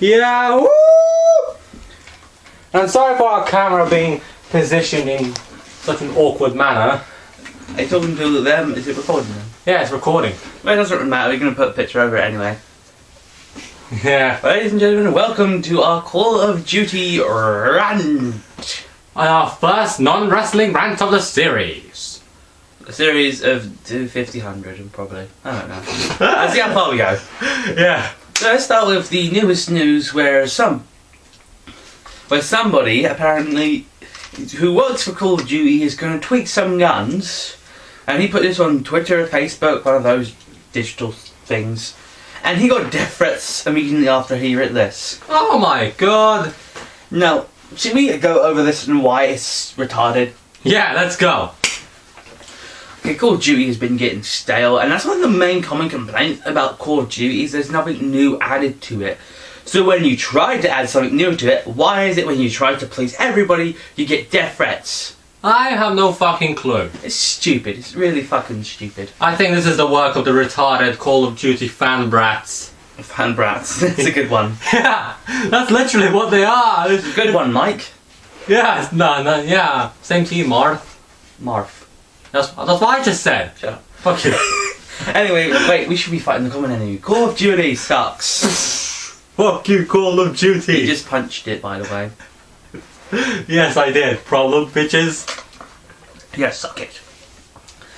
Yeah, woo! And sorry for our camera being positioned in such an awkward manner. Are you talking to them? Is it recording them? Yeah, it's recording. Well, it doesn't really matter, we're going to put a picture over it anyway. Yeah. Ladies and gentlemen, welcome to our Call of Duty Rant. On our first non-wrestling rant of the series. A series of 250, 100 probably. I don't know. Let's see how far we go. Yeah. So let's start with the newest news where somebody apparently who works for Call of Duty is going to tweak some guns, and he put this on Twitter, Facebook, one of those digital things, and he got death threats immediately after he read this. Oh my god. Now, should we go over this and why it's retarded? Yeah, let's go. Okay, Call of Duty has been getting stale, and that's one of the main common complaints about Call of Duty is there's nothing new added to it. So when you try to add something new to it, why is it when you try to please everybody, you get death threats? I have no fucking clue. It's stupid. It's really fucking stupid. I think this is the work of the retarded Call of Duty fanbrats. Fanbrats. It's a good one. Yeah, that's literally what they are. It's a good one, Mike. Yeah, no, yeah. Same to you, Marth. Marth. That's what I just said. Shut up. Fuck you. Anyway, wait, we should be fighting the common enemy. Call of Duty sucks. Fuck you, Call of Duty. You just punched it, by the way. Yes, I did. Problem, bitches. Yeah, suck it.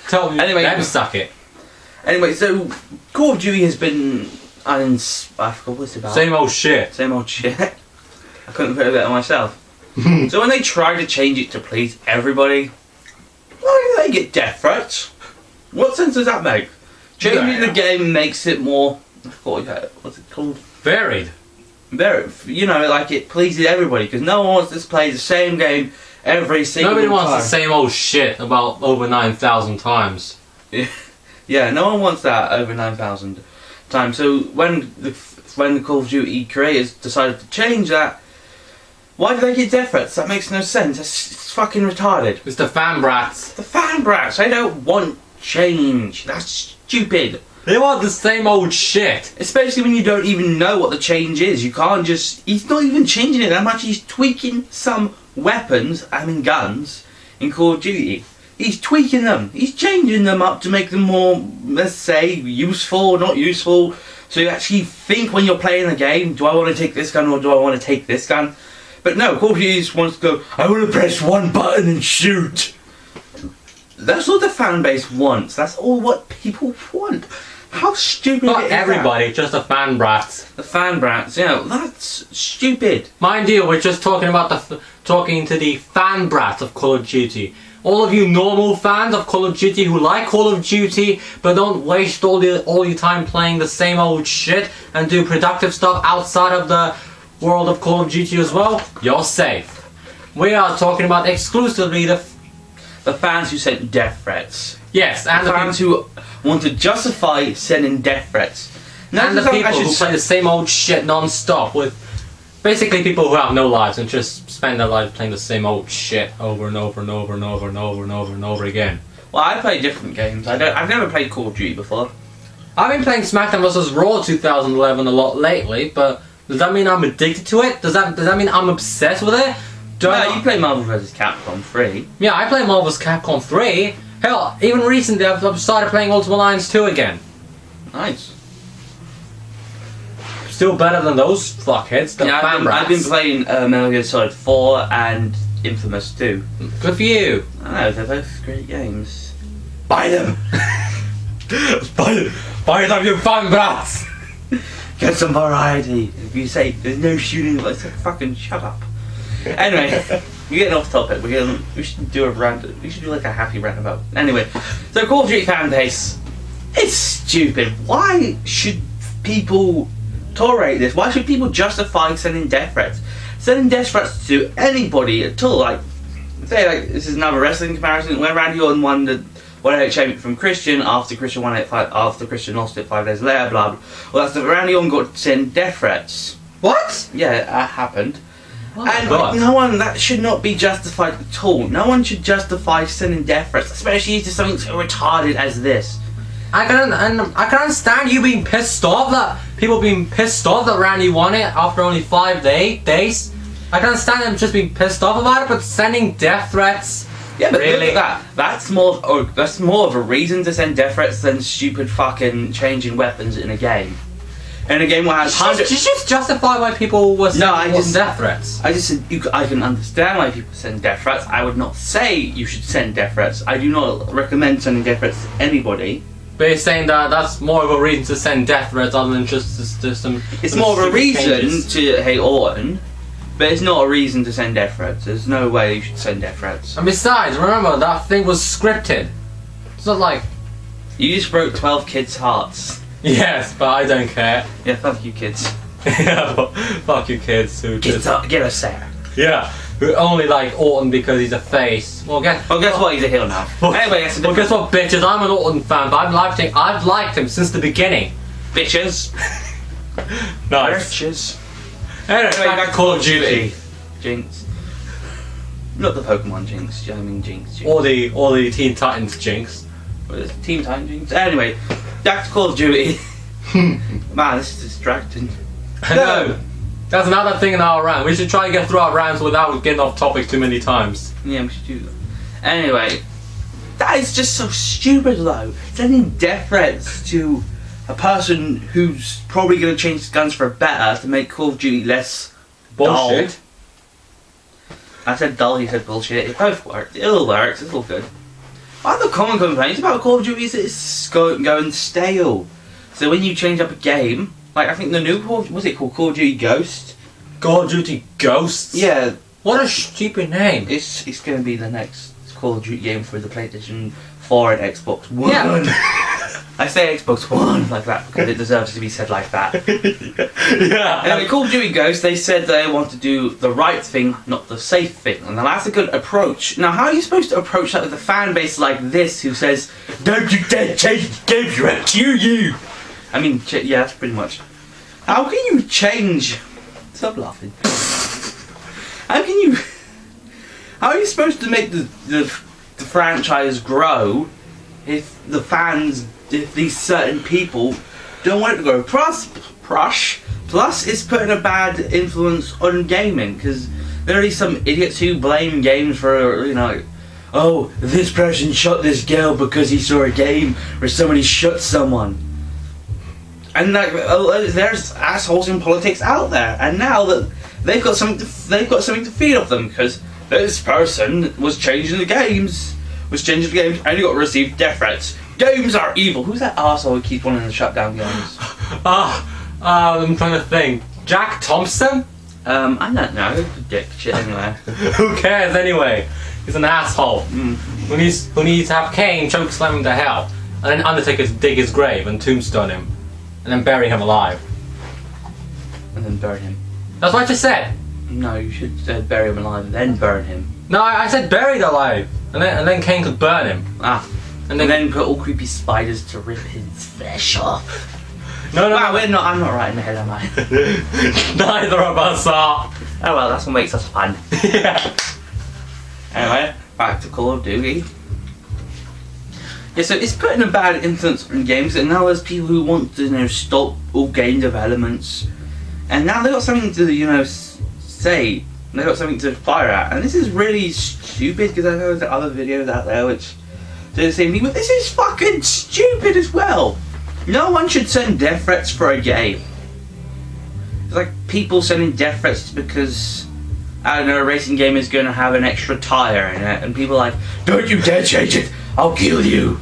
Tell me, Anyway, them suck it. Anyway, so Call of Duty has been I forgot what it's about. Same old shit. Same old shit. I couldn't put it better myself. So when they try to change it to please everybody, why do they get death threats? What sense does that make? Changing the game makes it more, what's it called? Varied. Very, you know, like it pleases everybody, because no one wants to play the same game every single time. Nobody wants the same old shit about over 9,000 times. Yeah, no one wants that over 9,000 times. So when the Call of Duty creators decided to change that, why do they get death threats? That makes no sense. It's fucking retarded. It's the fanbrats. The fanbrats, they don't want change. That's stupid. They want the same old shit. Especially when you don't even know what the change is. You can't just... He's not even changing it that much. He's tweaking some weapons, I mean guns, in Call of Duty. He's tweaking them. He's changing them up to make them more, let's say, useful, not useful. So you actually think when you're playing the game, do I want to take this gun or do I want to take this gun? But no, Call of Duty just wants to go, I want to press one button and shoot. That's all the fan base wants. That's all what people want. How stupid Not is everybody, just the fanbrats. The fanbrats, yeah, that's stupid. Mind you, we're just talking about talking to the fanbrats of Call of Duty. All of you normal fans of Call of Duty who like Call of Duty but don't waste all your time playing the same old shit and do productive stuff outside of the world of Call of Duty as well, you're safe. We are talking about exclusively the fans who sent death threats. Yes, and the fans who want to justify sending death threats. Now, and the people who play the same old shit non-stop with basically people who have no lives and just spend their lives playing the same old shit over and over and over and over and over and over and over again. Well, I play different games. I've never played Call of Duty before. I've been playing SmackDown vs. Raw 2011 a lot lately, but does that mean I'm addicted to it? Does that mean I'm obsessed with it? No, you play Marvel vs. Capcom 3. Yeah, I play Marvel vs. Capcom 3. Hell, even recently I've started playing Ultimate Alliance 2 again. Nice. Still better than those fuckheads, the fanbrats. I've been playing Metal Gear Solid 4 and Infamous 2. Good for you. I know, they're both great games. Buy them! Buy them, you fanbrats! Get some variety. If you say there's no shooting, let's fucking shut up. Anyway, we're getting off topic. We should do a rant. We should do like a happy rant about. Anyway, so Call of Duty fan base, it's stupid. Why should people tolerate this? Why should people justify sending death threats? Sending death threats to anybody at all. Like, say like this is another wrestling comparison. When Randy Orton won the 108 championship from Christian after Christian won it after Christian lost it 5 days later. Blah blah. Well, that's the Randy Orton got to send death threats. What? Yeah, that happened. Oh and no one, that should not be justified at all. No one should justify sending death threats, especially to something so retarded as this. I can understand you being pissed off that people being pissed off that Randy won it after only 5 days. I can understand them just being pissed off about it, but sending death threats. Yeah, but really? look at that. That's more of a reason to send death threats than stupid fucking changing weapons in a game. In a game where has hundreds. Did you just justify why people were sending death threats? I just said I can understand why people send death threats. I would not say you should send death threats. I do not recommend sending death threats to anybody. But you're saying that that's more of a reason to send death threats other than just some. It's more of a reason to hate Orton, but it's not a reason to send death threats. There's no way you should send death threats. And besides, remember that thing was scripted. It's not like you just broke 12 kids' hearts. Yes, but I don't care. Yeah, fuck you, kids. Yeah, fuck you, kids who get us Sarah. Yeah, who only like Orton because he's a face. Well, guess what? He's a heel now. Anyway, guess what, bitches? I'm an Orton fan, but I've liked him since the beginning. Bitches. Nice. Bitches. Anyway, back to Call of Duty. Jinx. Not the Pokemon Jinx. I mean Jinx. Or the Teen Titans Jinx. Team Titans Jinx. Anyway, back to Call of Duty. Man, this is distracting. No. That's another thing in our rant. We should try and get through our rants without getting off topic too many times. Yeah, we should do that. Anyway, that is just so stupid though. Sending death threats to a person who's probably going to change his guns for better to make Call of Duty less bullshit. Dull. I said dull, he said bullshit. It both worked. It all works. It's all good. One of the common complaints about Call of Duty is that it's going stale. So when you change up a game, like I think the new what's it called? Call of Duty Ghost? Call of Duty Ghosts? Yeah. What a stupid name. It's going to be the next Call of Duty game for the PlayStation 4 and Xbox One. Yeah. I say Xbox One like that because it deserves to be said like that. Yeah. Anyway, Call of Duty Ghost, they said they want to do the right thing, not the safe thing. And that's a good approach. Now, how are you supposed to approach that with a fan base like this who says, "Don't you dare change the games, you have you." I mean, yeah, that's pretty much. How can you change? Stop laughing. How are you supposed to make the franchise grow if the fans, if these certain people don't want it to grow? Plus it's putting a bad influence on gaming because there are some idiots who blame games for, you know, oh, this person shot this girl because he saw a game where somebody shot someone. And like, there's assholes in politics out there, and now that they've got something to feed off them because this person was changing the games, and you got to receive death threats. Games are evil. Who's that arsehole who keeps wanting to shut down games? I'm trying to think. Jack Thompson? I don't know. Dick shit anyway. Who cares anyway? He's an asshole. Who needs to have Kane choke slam him to hell, and then Undertaker dig his grave and tombstone him, and then bury him alive. And then burn him. That's what I just said. No, you should bury him alive and then burn him. No, I said buried alive, and then Kane could burn him. And then put all creepy spiders to rip his flesh off. No. Wow, I'm not right in the head, am I? Neither of us are. Oh well, that's what makes us fun. Yeah. Anyway, back to Call of Duty. Yeah, so it's putting a bad influence on games, and now there's people who want to, you know, stop all game developments, and now they've got something to, you know, say. They've got something to fire at, and this is really stupid because I know there's other videos out there which do the same thing, but this is fucking stupid as well. No one should send death threats for a game. It's like people sending death threats because, I don't know, a racing game is going to have an extra tyre in it, and people are like, "Don't you dare change it, I'll kill you."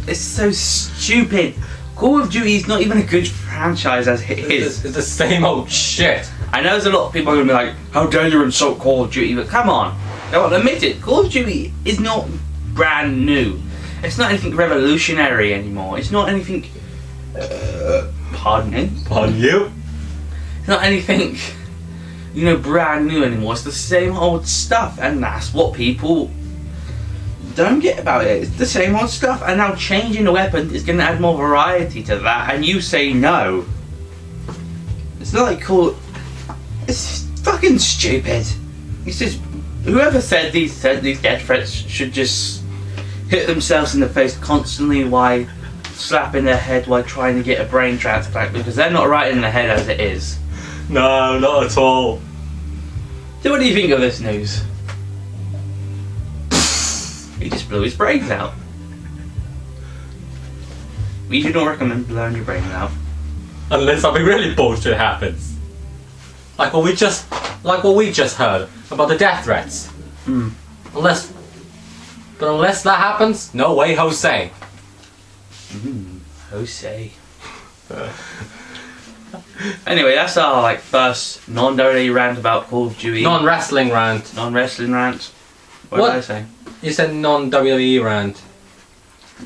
It's so stupid. Call of Duty is not even a good franchise as it is. It's the same old shit. I know there's a lot of people who are going to be like, "How dare you insult Call of Duty," but come on. Come on, admit it. Call of Duty is not brand new. It's not anything revolutionary anymore. It's not anything... pardon me? Pardon you? It's not anything, you know, brand new anymore. It's the same old stuff, and that's what people don't get about it. It's the same old stuff, and now changing the weapon is going to add more variety to that, and you say no. It's not like cool. It's fucking stupid. It's just, whoever said these death threats should just hit themselves in the face constantly. Why slapping their head while trying to get a brain transplant because they're not right in the head as it is. No, not at all. So what do you think of this news? He just blew his brains out. We do not recommend blowing your brains out. Unless something really bullshit happens. Like what we just heard about the death threats. Unless that happens, no way, Jose. Jose. Anyway, that's our first non-WWE rant about Call of Duty. Non-wrestling rant. Non-wrestling rant. What did I say? You said non-WWE rant.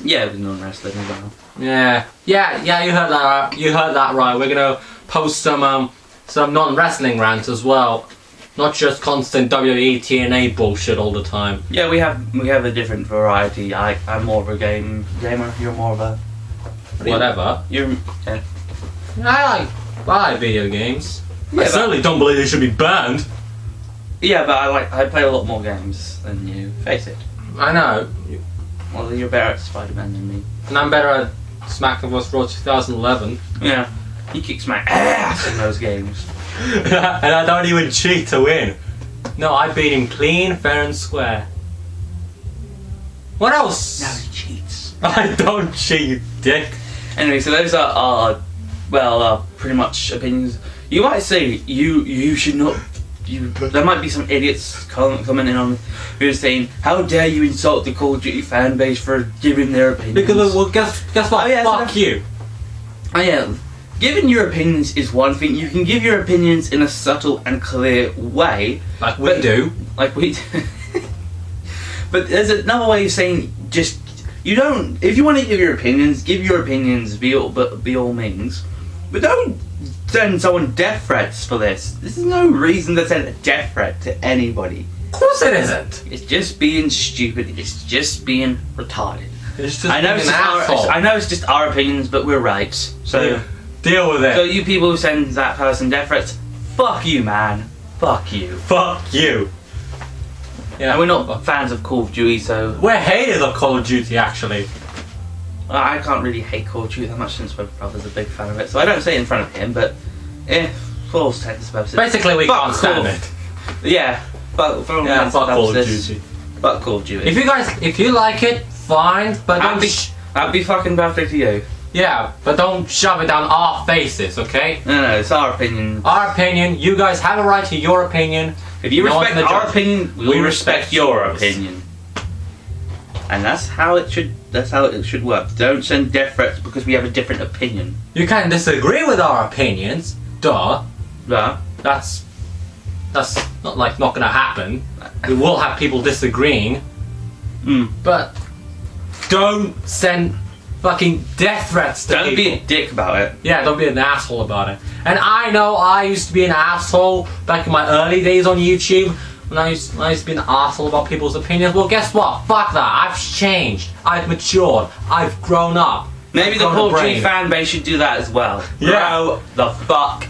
Yeah, it was non-wrestling as well. Yeah, you heard that. You heard that right. We're gonna post some non-wrestling rants as well, not just constant WWE TNA bullshit all the time. Yeah, we have a different variety. I'm more of a gamer. You're more of a whatever. Yeah. I like video games. Yeah, I certainly don't believe they should be banned. Yeah, but I play a lot more games than you. Face it. I know. Well, you're better at Spider-Man than me. And I'm better at SmackDown vs. Raw 2011. Yeah. You kick my ass in those games. And I don't even cheat to win. No, I beat him clean, fair and square. What else? Now he cheats. I don't cheat, you dick. Anyway, so those are our, pretty much opinions. You might say you should not. There might be some idiots commenting on who are saying, "How dare you insult the Call of Duty fan base for giving their opinions?" Because well, guess what? Oh, yeah, fuck you. Oh yeah, giving your opinions is one thing. You can give your opinions in a subtle and clear way, Like we do. Like we. But there's another way of saying just you don't. If you want to give your opinions by all means, but don't send someone death threats for this. This is no reason to send a death threat to anybody. Of course it isn't. It's just being stupid. It's just being retarded. It's just being an asshole. I know it's just our opinions, but we're right. So deal with it. So you people who send that person death threats, fuck you, man. Fuck you. Fuck you. Yeah. And we're not fans of Call of Duty, so we're haters of Call of Duty, actually. I can't really hate Call of Duty that much since my brother's a big fan of it, so I don't say it in front of him, but for all intents and purposes. Basically, we can't stand it. Yeah, but for all intents and fuck Call of purposes, Duty. Fuck Call of Duty. If you like it, fine, but that'd be fucking birthday to you. Yeah, but don't shove it down our faces, okay? No, it's our opinion. Our opinion. You guys have a right to your opinion. If you respect our opinion, we respect your opinion. And that's how it should work. Don't send death threats because we have a different opinion. You can disagree with our opinions, duh. Yeah. That's not gonna happen. We will have people disagreeing. But don't send fucking death threats to people. Don't be a dick about it. Yeah, don't be an asshole about it. And I know I used to be an asshole back in my early days on YouTube. When I used to be an asshole about people's opinions. Well, guess what? Fuck that. I've changed. I've matured. I've grown up. Maybe the Call of Duty fan base should do that as well. Yeah. Grow the fuck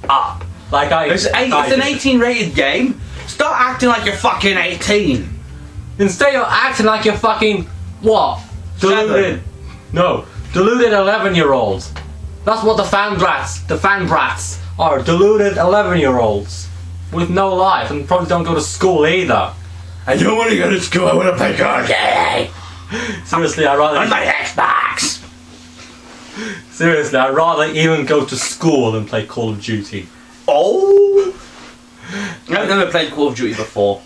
up. Like it's an 18 rated game. Stop acting like you're fucking 18. Instead of acting like you're fucking what? Deluded. No, deluded 11-year-olds. That's what the fan brats are. Deluded 11-year-olds with no life and probably don't go to school either. I don't want to go to school. I want to play Call of Duty. Seriously, I'd rather on my Xbox. Seriously, I'd rather even go to school than play Call of Duty. Oh, I've never played Call of Duty before.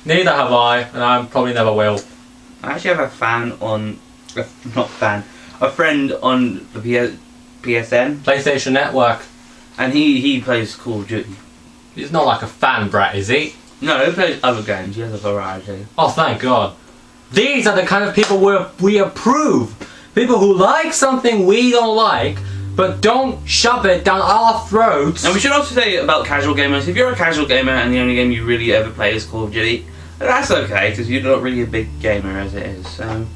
Neither have I, and I probably never will. I actually have a friend on the PSN, PlayStation Network, and he plays Call of Duty. He's not like a fan brat, is he? No, he plays other games. He has a variety. Oh, thank God. These are the kind of people we approve. People who like something we don't like, but don't shove it down our throats. And we should also say about casual gamers, if you're a casual gamer and the only game you really ever play is Call of Duty, that's okay, because you're not really a big gamer as it is, so...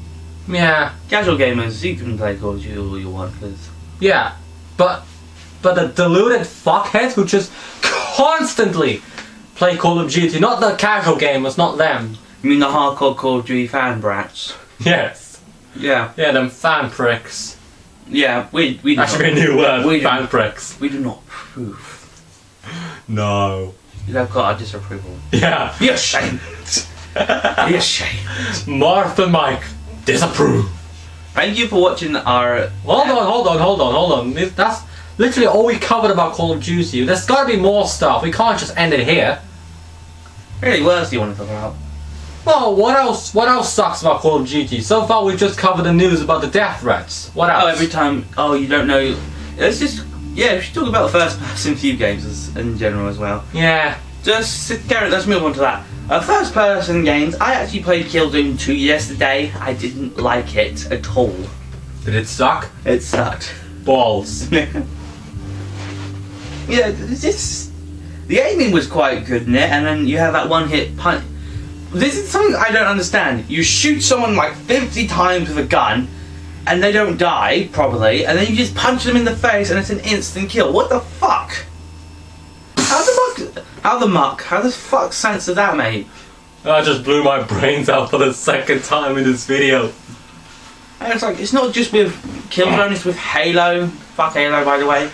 Yeah. Casual gamers, you can play Call of Duty all you want, because... Yeah, but the deluded fuckheads who just constantly play Call of Duty, not the casual gamers, not them. You mean the hardcore Call of Duty fan brats? Yes. Yeah. Yeah, them fan pricks. Yeah, we do That should be a new word. Fan pricks. We do not approve. No. You've got our disapproval. Yeah. Be ashamed. Be ashamed. Marth and Mike disapprove. Thank you for watching our... Hold on. That's literally all we covered about Call of Duty. There's gotta be more stuff. We can't just end it here. Really, what else do you want to talk about? Well, what else sucks about Call of Duty? So far we've just covered the news about the death threats. What else? Oh, every time... Oh, you don't know... Let's just... Yeah, we should talk about first-person view games in general as well. Yeah. Let's move on to that. First-person games, I actually played Killzone 2 yesterday. I didn't like it at all. Did it suck? It sucked. Balls. Yeah, it's just... The aiming was quite good in it, and then you have that one-hit punch. This is something I don't understand. You shoot someone like 50 times with a gun, and they don't die, probably, and then you just punch them in the face and it's an instant kill. What the fuck? How the fuck sense of that, mate? I just blew my brains out for the second time in this video. And it's like, it's not just with Killzone, it's with Halo. Fuck Halo, by the way.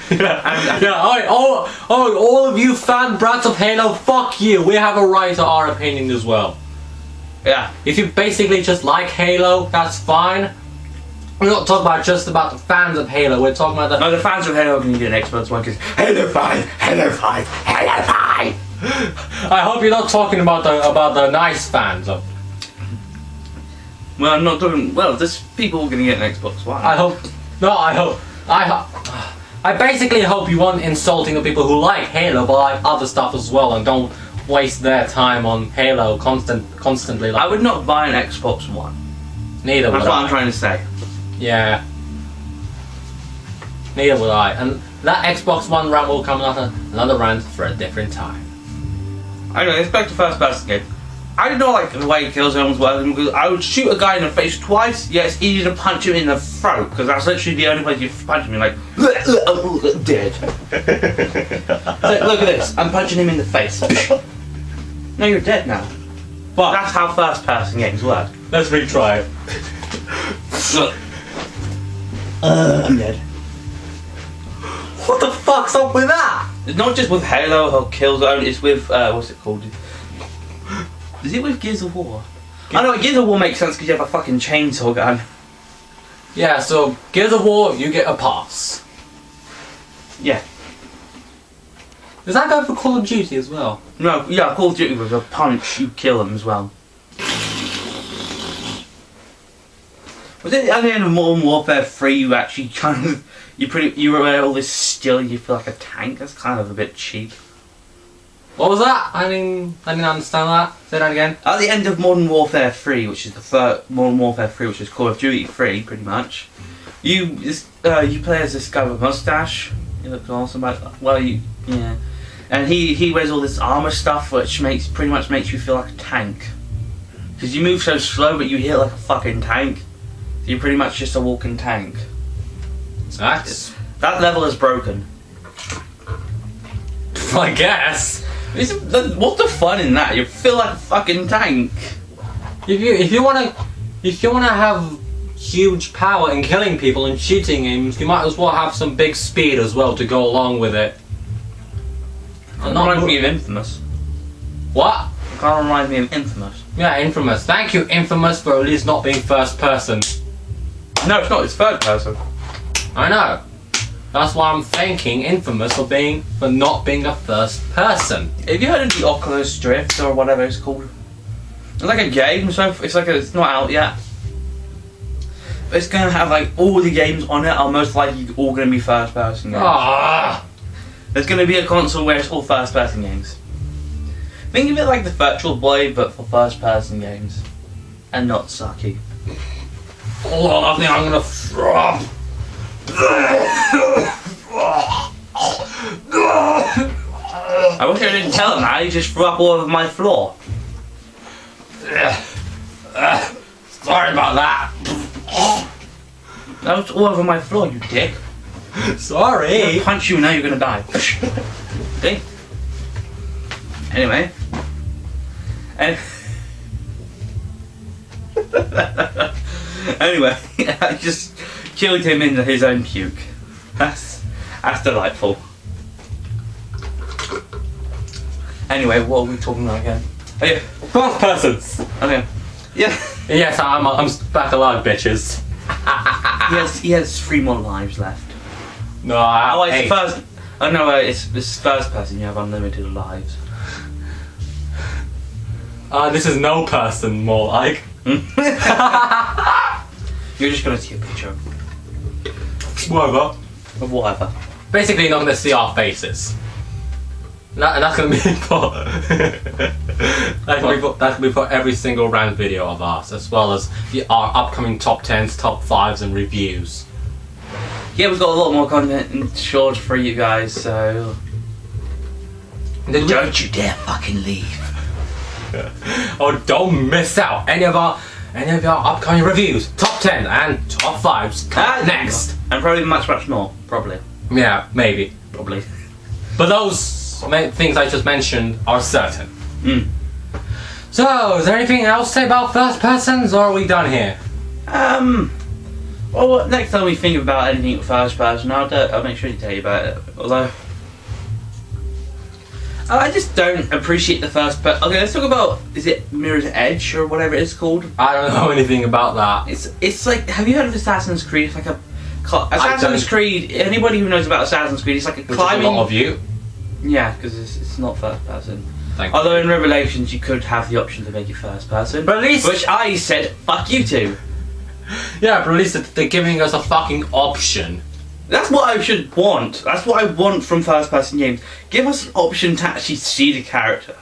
All of you fan brats of Halo, fuck you. We have a right to our opinion as well. Yeah. If you basically just like Halo, that's fine. We're not talking about just about the fans of Halo, we're talking about the... No, the fans of Halo are going to get an Xbox One because Halo 5, Halo 5, Halo 5! I hope you're not talking about the nice fans of... Well, I'm not talking... Well, there's people going to get an Xbox One. I basically hope you aren't insulting the people who like Halo but like other stuff as well and don't waste their time on Halo constantly. Like, I would not buy an Xbox One. Neither would I. That's what I'm trying to say. Yeah. Neither would I. And that Xbox One rant will come another rant for a different time. Anyway, let's back to first person game. I don't like the way Killzone was working because I would shoot a guy in the face twice. Yeah, it's easy to punch him in the throat because that's literally the only place you punch him. Like, dead. So, look at this. I'm punching him in the face. No, you're dead now. But that's how first person games work. Let's retry it. Look. I'm dead. What the fuck's up with that? It's not just with Halo or Killzone, it's with, what's it called? Is it with Gears of War? I know, Gears of War makes sense because you have a fucking chainsaw gun. Yeah, so Gears of War, you get a pass. Yeah. Does that go for Call of Duty as well? No, yeah, Call of Duty with a punch, you kill them as well. Was it at the end of Modern Warfare 3 you actually kind of... You wear all this steel and you feel like a tank? That's kind of a bit cheap. What was that? I didn't understand that. Say that again. At the end of Modern Warfare 3, which is the first Modern Warfare 3, which is Call of Duty 3, pretty much. You play as this guy with a mustache. He looks awesome. Yeah. And he wears all this armor stuff, which pretty much makes you feel like a tank. Because you move so slow, but you hit like a fucking tank. So you're pretty much just a walking tank. That level is broken. I guess. What's the fun in that? You feel like a fucking tank. If you wanna have huge power in killing people and shooting games, you might as well have some big speed as well to go along with it. It reminds me of Infamous. What? It kind of reminds me of Infamous. Yeah, Infamous. Thank you, Infamous, for at least not being first person. No, it's not. It's third person. I know. That's why I'm thanking Infamous for not being a first person. Have you heard of the Oculus Drift or whatever it's called? It's like a game, so it's not out yet. But it's gonna have like all the games on it are most likely all gonna be first person games. Ah. There's gonna be a console where it's all first person games. Think of it like the Virtual Boy, but for first person games. And not sucky. Hold on, I think I'm gonna throw up. I wish I didn't tell him that, he just threw up all over my floor. Sorry about that. That was all over my floor, you dick. Sorry. I'm gonna punch you, now you're gonna die. See? Anyway. Anyway, I just killed him in his own puke. That's delightful. Anyway, what are we talking about again? Oh yeah, First persons. okay. Yeah. Yes, I'm back alive, bitches. He has 3 more lives left. No, I have Oh, it's 8. first. Oh no, it's first person. You have unlimited lives. This is no person, more like. You're just gonna see a picture Whatever. of whatever. Basically, you're not going to see our faces. And that's going to be for that's going to be for every single rant video of ours, as well as our upcoming top 10s, top 5s, and reviews. Yeah, we've got a lot more content in store for you guys, so don't you dare fucking leave. Oh, don't miss out any of our upcoming reviews, top 10 and top 5s next. And probably much more, probably. Yeah, maybe. Probably. But those things I just mentioned are certain. Mm. So, is there anything else to say about first persons, or are we done here? Well, next time we think about anything first person, I'll make sure to tell you about it. Although, I just don't appreciate the first person. Okay, let's talk about, is it Mirror's Edge or whatever it's called? I don't know anything about that. It's like, have you heard of Assassin's Creed? It's like Assassin's Creed. Anybody who knows about Assassin's Creed, it's like a climbing. Which is a lot of you. Yeah, because it's not first person. Thank Although in Revelations you could have the option to make it first person. But at least, which I said, fuck you two. Yeah, but at least they're giving us a fucking option. That's what I should want. That's what I want from first person games. Give us an option to actually see the character.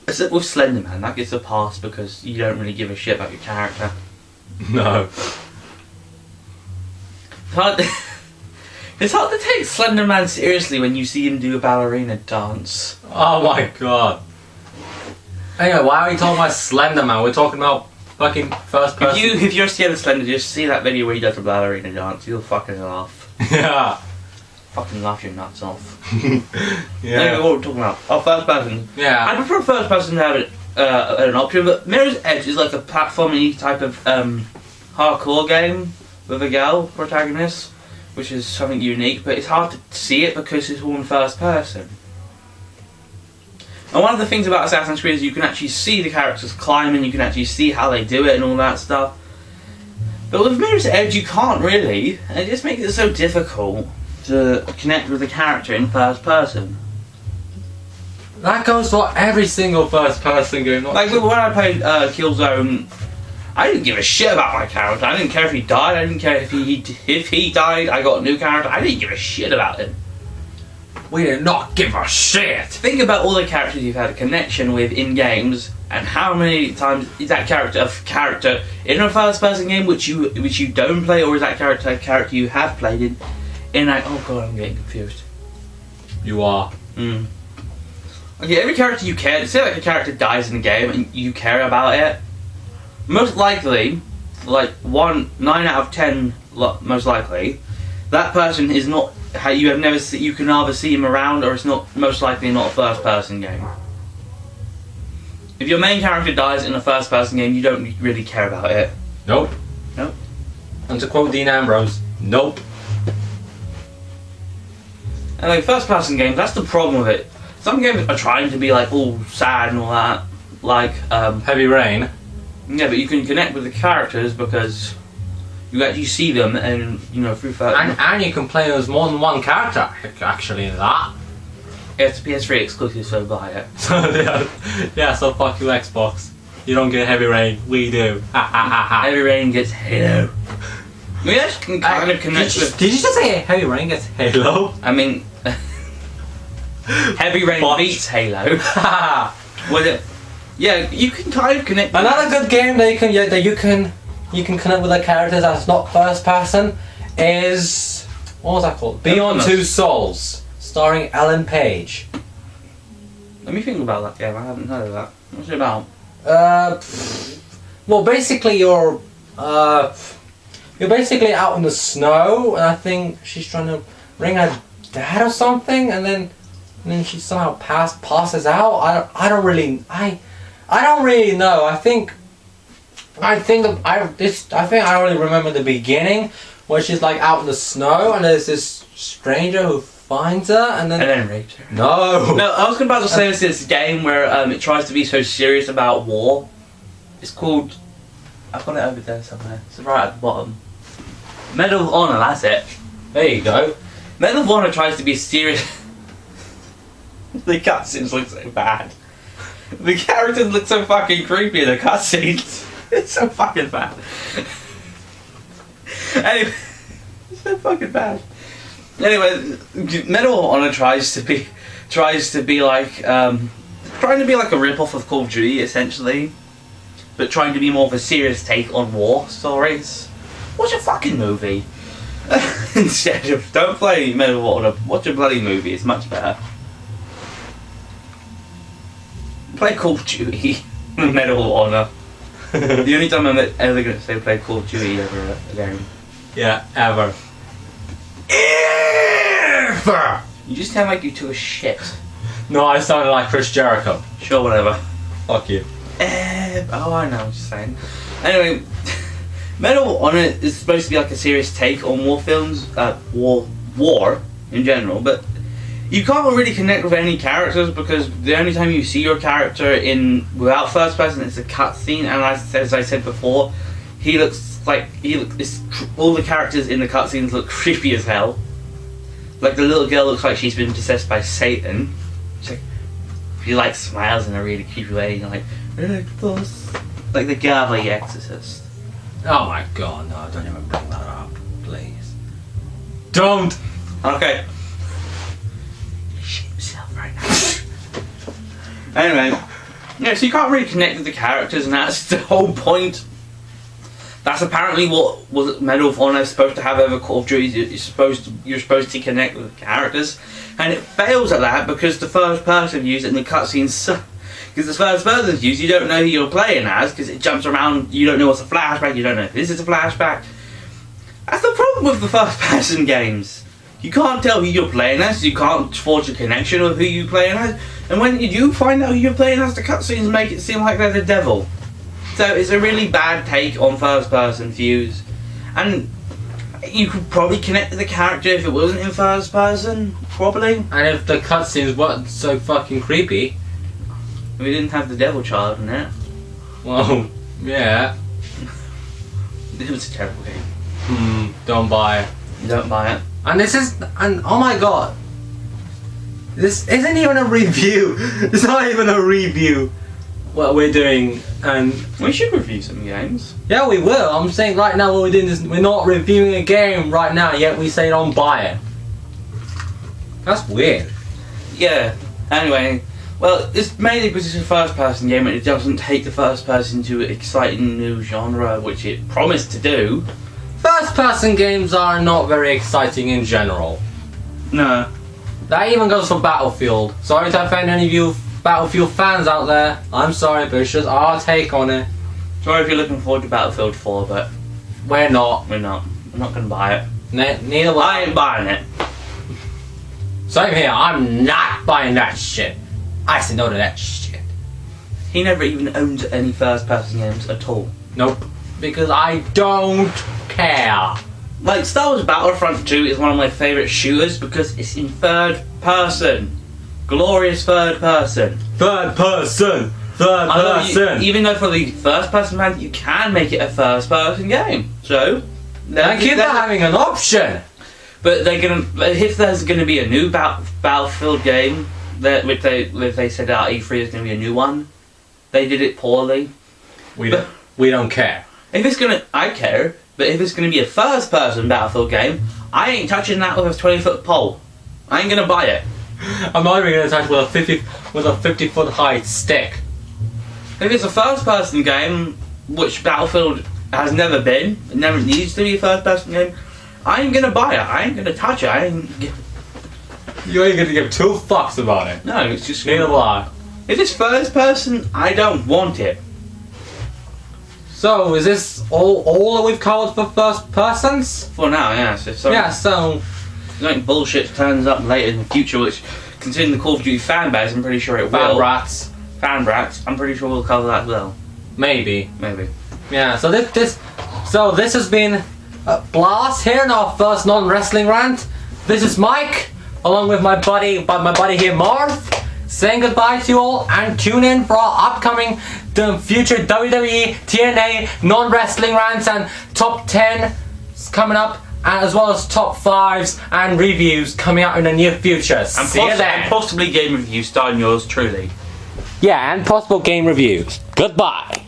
Except with Slender Man, that gets a pass because you don't really give a shit about your character. No. It's hard to take Slender Man seriously when you see him do a ballerina dance. Oh my god. Anyway, why are we talking about Slender Man? We're talking about fucking first person. If you're scared of Slender, just see that video where he does a ballerina dance. You'll fucking laugh. Yeah. Fucking laugh your nuts off. Yeah. Anyway, what we're talking about? Oh, first person. Yeah. I prefer first person to have an option, but Mirror's Edge is like a platformy type of hardcore game with a girl protagonist, which is something unique, but it's hard to see it because it's all in first person. And one of the things about Assassin's Creed is you can actually see the characters climbing, you can actually see how they do it and all that stuff. But with Mirror's Edge you can't really, and it just makes it so difficult to connect with the character in first person. That goes for every single first person game. Like when I played Killzone, I didn't give a shit about my character. I didn't care if he died, I didn't care if he died, I got a new character. I didn't give a shit about him. We did not give a shit. Think about all the characters you've had a connection with in games, and how many times is that character in a first-person game which you don't play, or is that character a character you have played in like, oh god, I'm getting confused. You are. Mm. Okay, every character you care. Say like a character dies in a game and you care about it. Most likely, like 9 out of 10, most likely, that person is not. You have never you can either see him around, or it's not most likely not a first-person game. If your main character dies in a first-person game, you don't really care about it. Nope. Nope. And to quote Dean Ambrose, nope. And like first-person games, that's the problem with it. Some games are trying to be like all sad and all that, like Heavy Rain. Yeah, but you can connect with the characters because you actually see them, and you know through first. And you can play as more than one character actually in that. It's PS3 exclusive, so buy it. So yeah, so fuck you Xbox. You don't get Heavy Rain, we do. Ha ha ha ha. Heavy Rain gets Halo. We actually can kind of connect with. Did you just say Heavy Rain gets Halo? I mean, Heavy Rain beats Halo. Was it? Yeah, you can kind of connect. Another good game that you can connect with the characters that's not first person is, what was that called? Beyond Two Souls, starring Ellen Page. Let me think about that game. I haven't heard of that. What's it about? Well, basically you're basically out in the snow, and I think she's trying to ring her dad or something, and then she somehow passes out. I don't really know. I think I think I only remember the beginning, where she's like out in the snow, and there's this stranger who finds her, and then rapes her. No. No, I was about to say this game where it tries to be so serious about war. It's called. I've got it over there somewhere. It's right at the bottom. Medal of Honor. That's it. There you go. Medal of Honor tries to be serious. The cutscenes look so bad. The characters look so fucking creepy in the cutscenes. It's so fucking bad. Anyway, it's so fucking bad. Anyway, Medal of Honor tries to be like trying to be like a rip-off of Call of Duty essentially, but trying to be more of a serious take on war stories. Watch a fucking movie instead of don't play Medal of Honor. Watch a bloody movie. It's much better. Play Call of Duty. Medal of Honor. The only time I'm ever going to say play Call of Duty ever again. Yeah, ever. Ever! You just sound like you took a shit. No, I sounded like Chris Jericho. Sure, whatever. Fuck you. Oh, I know what you're saying. Anyway, Medal of Honor is supposed to be like a serious take on war films, war in general, but you can't really connect with any characters because the only time you see your character without first person is a cutscene, and as I said before, all the characters in the cutscenes look creepy as hell. Like the little girl looks like she's been possessed by Satan. She like smiles in a really creepy way, and you're like the girl of the Exorcist. Oh my god, no, don't even bring that up, please. Don't! Okay. Shit himself right now. Anyway, yeah, so you can't really connect with the characters, and that's the whole point. That's apparently what was Medal of Honor is supposed to have over Call of Duty. You're supposed to connect with the characters, and it fails at that because the first person views in the cutscenes. Because the first person views, you don't know who you're playing as because it jumps around. You don't know what's a flashback. You don't know if this is a flashback. That's the problem with the first person games. You can't tell who you're playing as. You can't forge a connection with who you're playing as. And when you do find out who you're playing as, the cutscenes make it seem like they're the devil. So it's a really bad take on first person views, and you could probably connect with the character if it wasn't in first person, probably. And if the cutscenes weren't so fucking creepy. We didn't have the devil child in it. Well, yeah. It was a terrible game. Don't buy it. Don't buy it. And oh my god. This isn't even a review. It's not even a review. What we're doing, and we should review some games. Yeah, we will. I'm saying right now what we're doing is we're not reviewing a game right now, yet we say don't buy it. That's weird. Yeah. Anyway, well, it's mainly because it's a first-person game and it doesn't take the first person to an exciting new genre, which it promised to do. First-person games are not very exciting in general. No. That even goes for Battlefield. Sorry to offend any of you Battlefield fans out there. I'm sorry, but it's just our take on it. Sorry if you're looking forward to Battlefield 4, but we're not. We're not. I'm not going to buy it. Neither will I ain't buying it. Same here. I'm not buying that shit. I say no to that shit. He never even owns any first-person games at all. Nope. Because I don't care. Like, Star Wars Battlefront 2 is one of my favourite shooters because it's in third person. Glorious third person. Third person. Third person. Even though for the first person man, you can make it a first person game. So, thank you for having an option. But they're gonna, if there's gonna be a new Battlefield game, which they said at E3 is gonna be a new one, they did it poorly. We don't care. If it's gonna, I care. But if it's gonna be a first person Battlefield game, I ain't touching that with a 20-foot pole. I ain't gonna buy it. I'm not even gonna touch with a 50-foot high stick. If it's a first-person game, which Battlefield has never been, it never needs to be a first-person game, I ain't gonna buy it. I ain't gonna touch it. You ain't gonna give two fucks about it. No, it's just. Neither will I. If it's first-person, I don't want it. So is this all that we've covered for first persons? For now, yes. Yeah. So. Like bullshit turns up later in the future, which, considering the Call of Duty fan base, I'm pretty sure it will. Fanbrats. Fanbrats. I'm pretty sure we'll cover that as well. Maybe. Maybe. Yeah, so this has been a blast here in our first non-wrestling rant. This is Mike, along with my buddy here, Marth, saying goodbye to you all, and tune in for our upcoming future WWE, TNA, non-wrestling rants and top 10 coming up, and as well as top 5s and reviews coming out in the near future. And See you then. And possibly game reviews starring yours truly. Yeah, and possible game reviews. Goodbye.